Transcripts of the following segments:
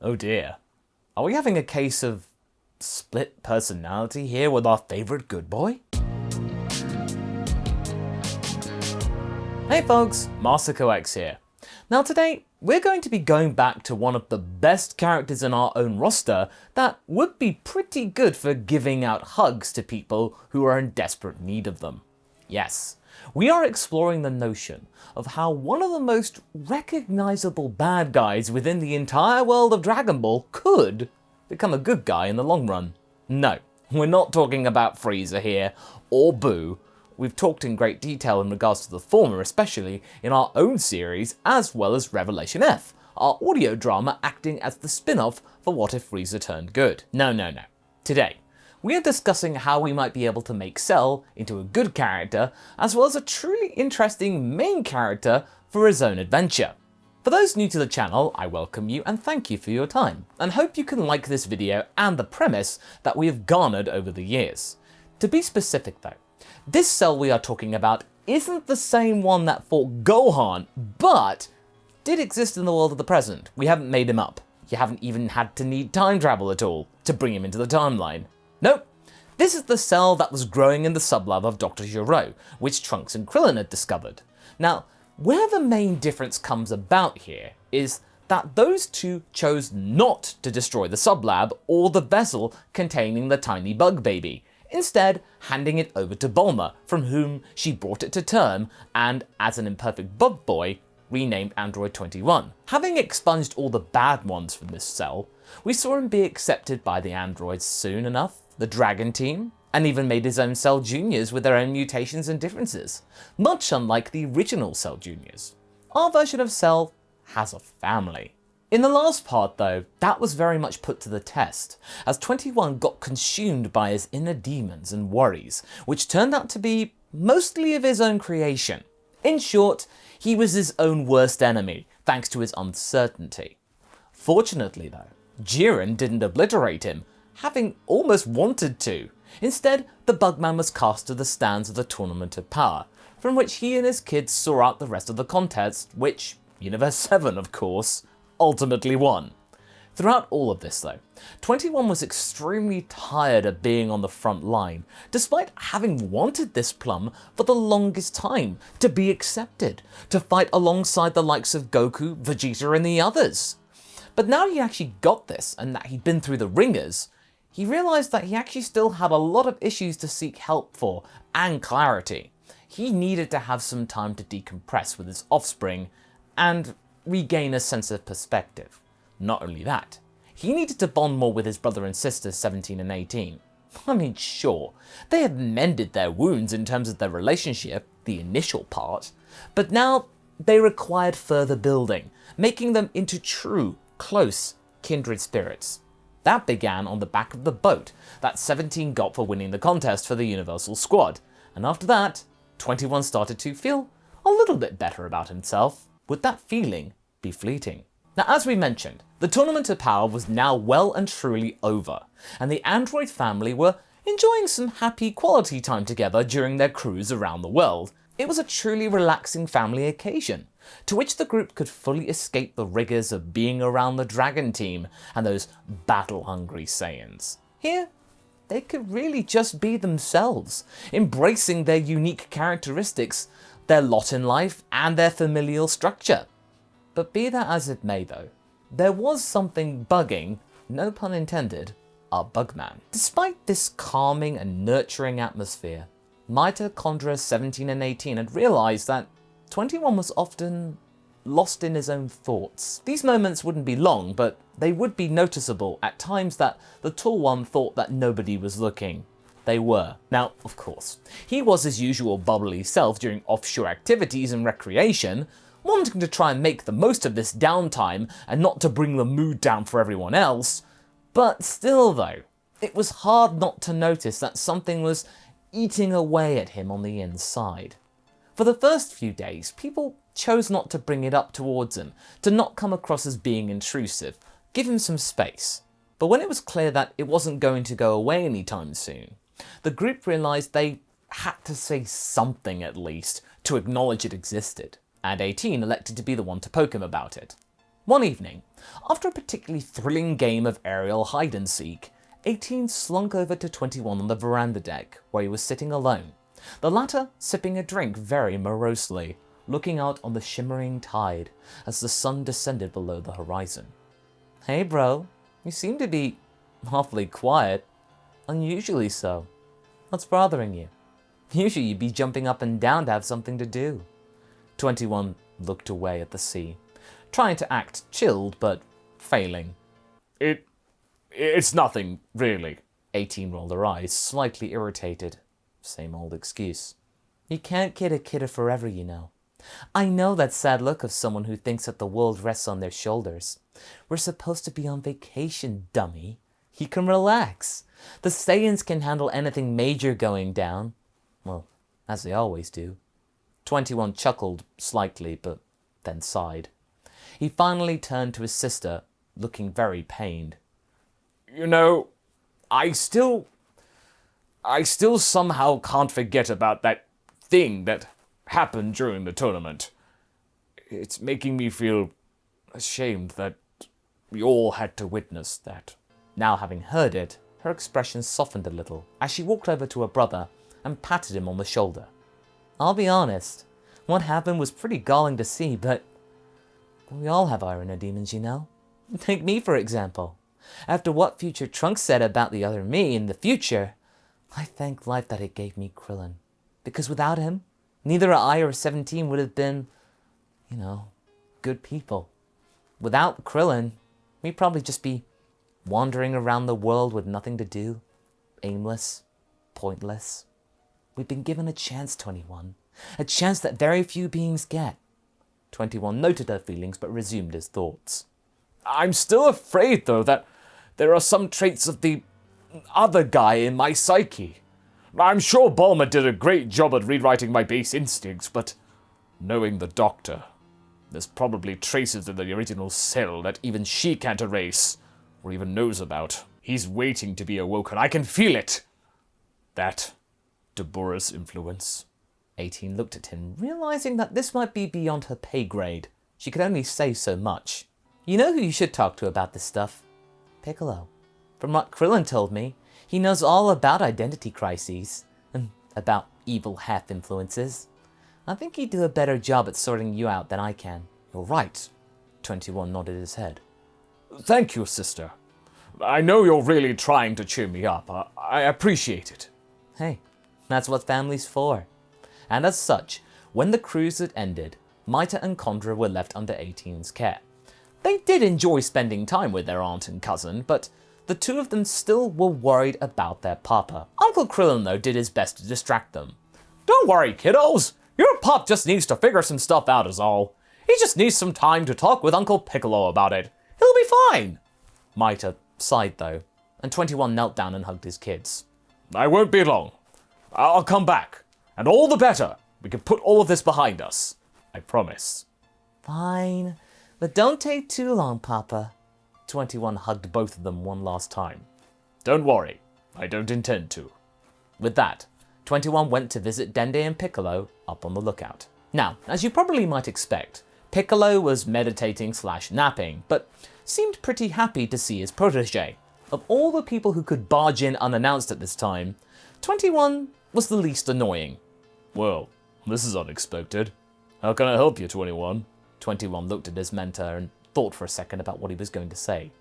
Oh dear. Are we having a case of split personality here with our favourite good boy? Hey folks, MasakoX here. Now today, we're going to be going back to one of the best characters in our own roster that would be pretty good for giving out hugs to people who are in desperate need of them. Yes, we are exploring the notion of how one of the most recognisable bad guys within the entire world of Dragon Ball could become a good guy in the long run. No, we're not talking about Frieza here, or Boo. We've talked in great detail in regards to the former, especially in our own series, as well as Revelation F, our audio drama acting as the spin-off for What If Frieza Turned Good. No. Today, we are discussing how we might be able to make Cell into a good character, as well as a truly interesting main character for his own adventure. For those new to the channel, I welcome you and thank you for your time, and hope you can like this video and the premise that we have garnered over the years. To be specific though, this Cell we are talking about isn't the same one that fought Gohan, but did exist in the world of the present. We haven't made him up. You haven't even had to need time travel at all to bring him into the timeline. Nope, this is the Cell that was growing in the sublab of Dr. Gero, which Trunks and Krillin had discovered. Now, where the main difference comes about here is that those two chose not to destroy the sublab or the vessel containing the tiny bug baby, instead handing it over to Bulma, from whom she brought it to term and, as an imperfect bug boy, renamed Android 21. Having expunged all the bad ones from this Cell, we saw him be accepted by the androids soon enough, the Dragon Team, and even made his own Cell Juniors with their own mutations and differences, much unlike the original Cell Juniors. Our version of Cell has a family. In the last part though, that was very much put to the test, as 21 got consumed by his inner demons and worries, which turned out to be mostly of his own creation. In short, he was his own worst enemy, thanks to his uncertainty. Fortunately though, Jiren didn't obliterate him, having almost wanted to. Instead, the Bugman was cast to the stands of the Tournament of Power, from which he and his kids saw out the rest of the contest, which, Universe 7 of course, ultimately won. Throughout all of this though, 21 was extremely tired of being on the front line, despite having wanted this plum for the longest time, to be accepted, to fight alongside the likes of Goku, Vegeta and the others. But now he actually got this, and that he'd been through the ringers, he realised that he actually still had a lot of issues to seek help for, and clarity. He needed to have some time to decompress with his offspring, and regain a sense of perspective. Not only that, he needed to bond more with his brother and sisters 17 and 18. I mean, sure, they had mended their wounds in terms of their relationship, the initial part, but now they required further building, making them into true, close, kindred spirits. That began on the back of the boat that 17 got for winning the contest for the Universal Squad, and after that, 21 started to feel a little bit better about himself. Would that feeling be fleeting? Now, as we mentioned, the Tournament of Power was now well and truly over, and the android family were enjoying some happy quality time together during their cruise around the world. It was a truly relaxing family occasion, to which the group could fully escape the rigours of being around the Dragon Team and those battle-hungry Saiyans. Here, they could really just be themselves, embracing their unique characteristics, their lot in life, and their familial structure. But be that as it may though, there was something bugging, no pun intended, our Bugman. Despite this calming and nurturing atmosphere, Mita, Condra, 17 and 18 had realised that 21 was often lost in his own thoughts. These moments wouldn't be long, but they would be noticeable at times that the tall one thought that nobody was looking. They were. Now, of course, he was his usual bubbly self during offshore activities and recreation, wanting to try and make the most of this downtime and not to bring the mood down for everyone else. But still though, it was hard not to notice that something was eating away at him on the inside. For the first few days, people chose not to bring it up towards him, to not come across as being intrusive, give him some space. But when it was clear that it wasn't going to go away anytime soon, the group realised they had to say something at least to acknowledge it existed, and 18 elected to be the one to poke him about it. One evening, after a particularly thrilling game of aerial hide-and-seek, 18 slunk over to 21 on the veranda deck, where he was sitting alone, the latter sipping a drink very morosely, looking out on the shimmering tide as the sun descended below the horizon. "Hey bro, you seem to be awfully quiet. Unusually so. What's bothering you? Usually you'd be jumping up and down to have something to do." 21 looked away at the sea, trying to act chilled, but failing. It's nothing, really." 18 rolled her eyes, slightly irritated. Same old excuse. "You can't kid a kidder forever, you know. I know that sad look of someone who thinks that the world rests on their shoulders. We're supposed to be on vacation, dummy. You can relax. The Saiyans can handle anything major going down. Well, as they always do." 21 chuckled slightly, but then sighed. He finally turned to his sister, looking very pained. "You know, I still somehow can't forget about that thing that happened during the tournament. It's making me feel ashamed that we all had to witness that." Now having heard it, her expression softened a little as she walked over to her brother and patted him on the shoulder. "I'll be honest, what happened was pretty galling to see, but we all have our inner demons, you know. Take me, for example. After what future Trunks said about the other me in the future, I thank life that it gave me Krillin. Because without him, neither I or 17 would have been, good people. Without Krillin, we'd probably just be wandering around the world with nothing to do, aimless, pointless. We've been given a chance, 21. A chance that very few beings get." 21 noted her feelings but resumed his thoughts. "I'm still afraid, though, that there are some traits of the other guy in my psyche. I'm sure Bulma did a great job at rewriting my base instincts, but knowing the Doctor, there's probably traces in the original cell that even she can't erase, or even knows about. He's waiting to be awoken. I can feel it. That Deborah's influence." 18 looked at him, realizing that this might be beyond her pay grade. She could only say so much. "You know who you should talk to about this stuff? Piccolo. From what Krillin told me, he knows all about identity crises, and about evil half-influences. I think he'd do a better job at sorting you out than I can." "You're right." 21 nodded his head. "Thank you, sister. I know you're really trying to cheer me up. I appreciate it." Hey, that's what family's for. And as such, when the cruise had ended, Mita and Condra were left under 18's care. They did enjoy spending time with their aunt and cousin, but the two of them still were worried about their papa. Uncle Krillin, though, did his best to distract them. "Don't worry, kiddos. Your pop just needs to figure some stuff out is all. He just needs some time to talk with Uncle Piccolo about it. He'll be fine." Mita sighed, though, and 21 knelt down and hugged his kids. "I won't be long. I'll come back. And all the better. We can put all of this behind us. I promise." "Fine, but don't take too long, Papa." 21 hugged both of them one last time. "Don't worry. I don't intend to." With that, 21 went to visit Dende and Piccolo up on the lookout. Now, as you probably might expect, Piccolo was meditating/napping, but seemed pretty happy to see his protege. Of all the people who could barge in unannounced at this time, 21 was the least annoying. "Well, this is unexpected. How can I help you, 21? 21 looked at his mentor and thought for a second about what he was going to say.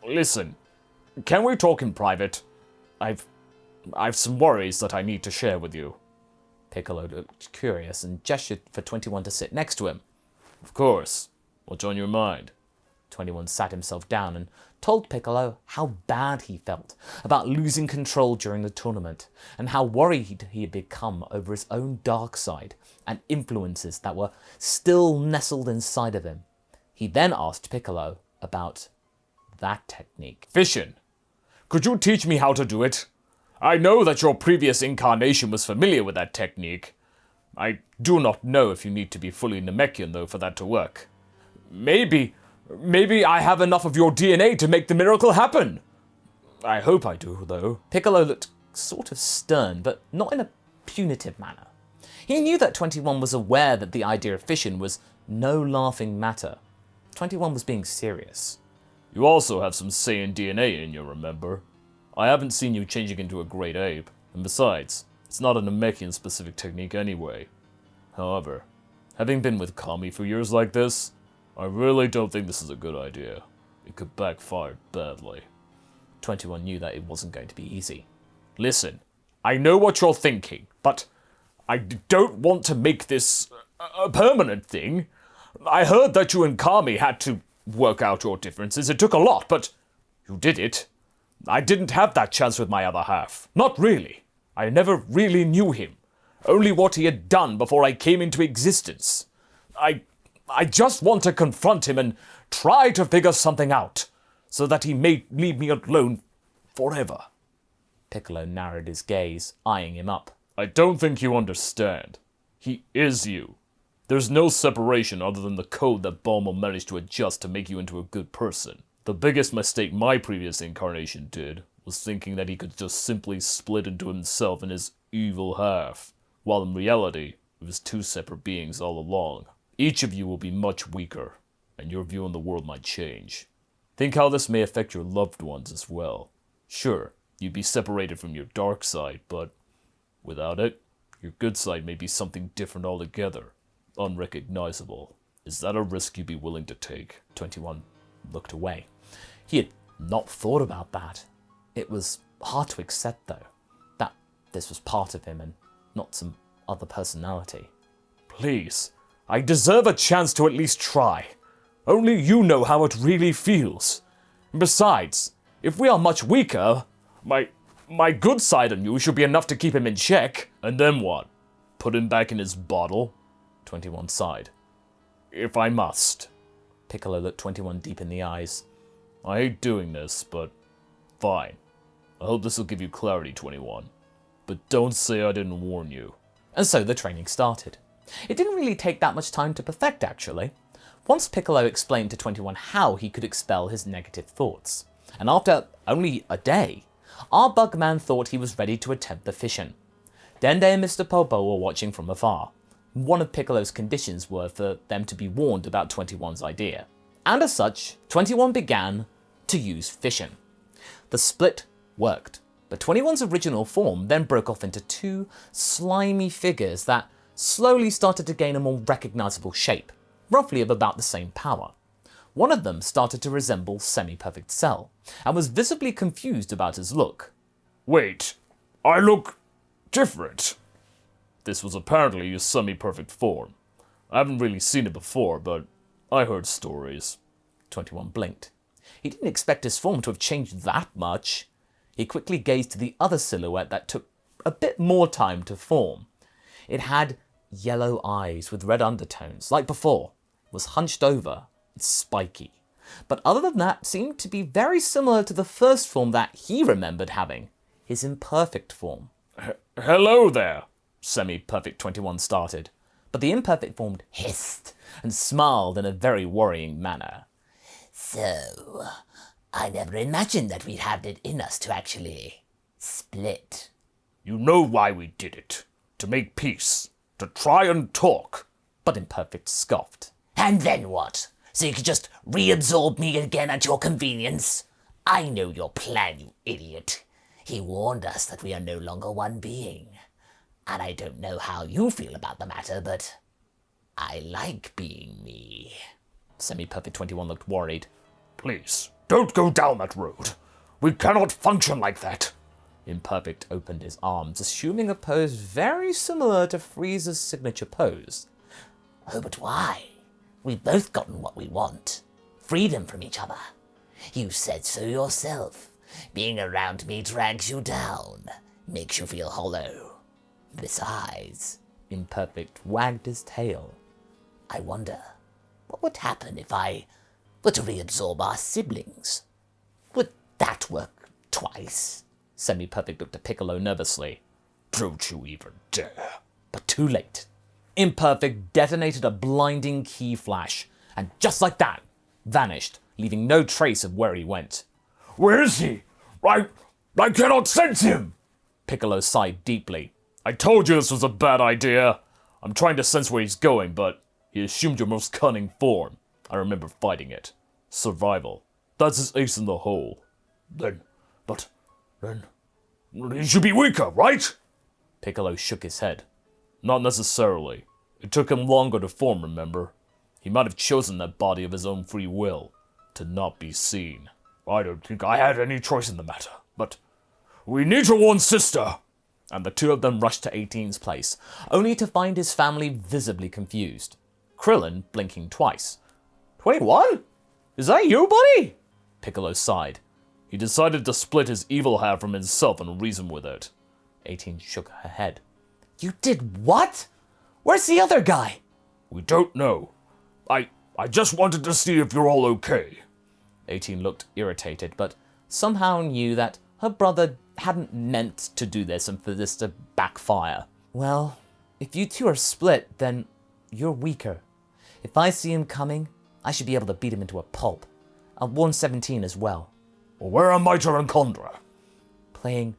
"Listen, can we talk in private? I've some worries that I need to share with you." Piccolo looked curious and gestured for 21 to sit next to him. "Of course. What's on your mind?" 21 sat himself down and told Piccolo how bad he felt about losing control during the tournament, and how worried he had become over his own dark side and influences that were still nestled inside of him. He then asked Piccolo about that technique. "Fission. Could you teach me how to do it? I know that your previous incarnation was familiar with that technique. I do not know if you need to be fully Namekian, though, for that to work. Maybe I have enough of your DNA to make the miracle happen. I hope I do, though." Piccolo looked sort of stern, but not in a punitive manner. He knew that 21 was aware that the idea of fission was no laughing matter. 21 was being serious. You also have some Saiyan DNA in you, remember? I haven't seen you changing into a great ape, and besides, it's not a Namekian-specific technique anyway. However, having been with Kami for years like this, I really don't think this is a good idea. It could backfire badly. 21 knew that it wasn't going to be easy. Listen, I know what you're thinking, but I don't want to make this a permanent thing. I heard that you and Kami had to work out your differences. It took a lot, but you did it. I didn't have that chance with my other half. Not really. I never really knew him. Only what he had done before I came into existence. I just want to confront him and try to figure something out, so that he may leave me alone forever. Piccolo narrowed his gaze, eyeing him up. I don't think you understand. He is you. There's no separation other than the code that Bulma managed to adjust to make you into a good person. The biggest mistake my previous incarnation did was thinking that he could just simply split into himself and his evil half, while in reality, it was two separate beings all along. Each of you will be much weaker, and your view on the world might change. Think how this may affect your loved ones as well. Sure, you'd be separated from your dark side, but without it, your good side may be something different altogether, unrecognizable. Is that a risk you'd be willing to take? 21 looked away. He had not thought about that. It was hard to accept, though, that this was part of him and not some other personality. Please, I deserve a chance to at least try. Only you know how it really feels. And besides, if we are much weaker, my good side on you should be enough to keep him in check. And then what? Put him back in his bottle? 21 sighed. If I must. Piccolo looked 21 deep in the eyes. I hate doing this, but fine. I hope this will give you clarity, 21. But don't say I didn't warn you. And so the training started. It didn't really take that much time to perfect, actually. Once Piccolo explained to 21 how he could expel his negative thoughts, and after only a day, our Bugman thought he was ready to attempt the fission. Dende and Mr. Popo were watching from afar. One of Piccolo's conditions were for them to be warned about 21's idea. And as such, 21 began to use fission. The split worked, but 21's original form then broke off into two slimy figures that slowly started to gain a more recognizable shape, roughly of about the same power. One of them started to resemble Semi-Perfect Cell, and was visibly confused about his look. Wait, I look different. This was apparently your semi-perfect form. I haven't really seen it before, but I heard stories. 21 blinked. He didn't expect his form to have changed that much. He quickly gazed to the other silhouette that took a bit more time to form. It had yellow eyes with red undertones, like before, was hunched over, and spiky. But other than that, seemed to be very similar to the first form that he remembered having, his imperfect form. Hello there, Semi-Perfect 21 started, but the imperfect form hissed and smiled in a very worrying manner. So, I never imagined that we'd have it in us to actually split. You know why we did it. To make peace. To try and talk. But Imperfect scoffed. And then what? So you could just reabsorb me again at your convenience? I know your plan, you idiot. He warned us that we are no longer one being. And I don't know how you feel about the matter, but I like being me. Semi-Perfect 21 looked worried. Please, don't go down that road. We cannot function like that. Imperfect opened his arms, assuming a pose very similar to Frieza's signature pose. Oh, but why? We've both gotten what we want. Freedom from each other. You said so yourself. Being around me drags you down. Makes you feel hollow. Besides, Imperfect wagged his tail. I wonder, what would happen if I were to reabsorb our siblings? Would that work twice? Semi-Perfect looked at Piccolo nervously. Don't you even dare. But too late. Imperfect detonated a blinding key flash, and just like that, vanished, leaving no trace of where he went. Where is he? I cannot sense him! Piccolo sighed deeply. I told you this was a bad idea. I'm trying to sense where he's going, but he assumed your most cunning form. I remember fighting it. Survival. That's his ace in the hole. Then he should be weaker, right? Piccolo shook his head. Not necessarily. It took him longer to form, remember? He might have chosen that body of his own free will, to not be seen. I don't think I had any choice in the matter, but we need to warn Sister! And the two of them rushed to 18's place, only to find his family visibly confused. Krillin blinking twice. 21? Is that you, buddy? Piccolo sighed. He decided to split his evil hair from himself and reason with it. 18 shook her head. You did what? Where's the other guy? We don't know. I just wanted to see if you're all okay. 18 looked irritated, but somehow knew that her brother hadn't meant to do this and for this to backfire. Well, if you two are split, then you're weaker. If I see him coming, I should be able to beat him into a pulp. I'll warn 17 as well. Well, where are Mita and Condra? Playing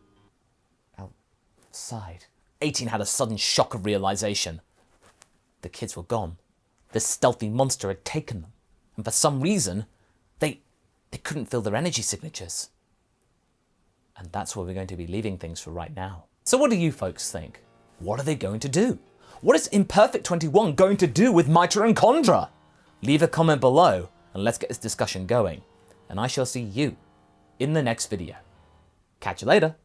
outside. 18 had a sudden shock of realization. The kids were gone. This stealthy monster had taken them, and for some reason, they couldn't feel their energy signatures. And that's where we're going to be leaving things for right now. So what do you folks think? What are they going to do? What is Imperfect 21 going to do with Mita and Condra? Leave a comment below, and let's get this discussion going. And I shall see you in the next video. Catch you later.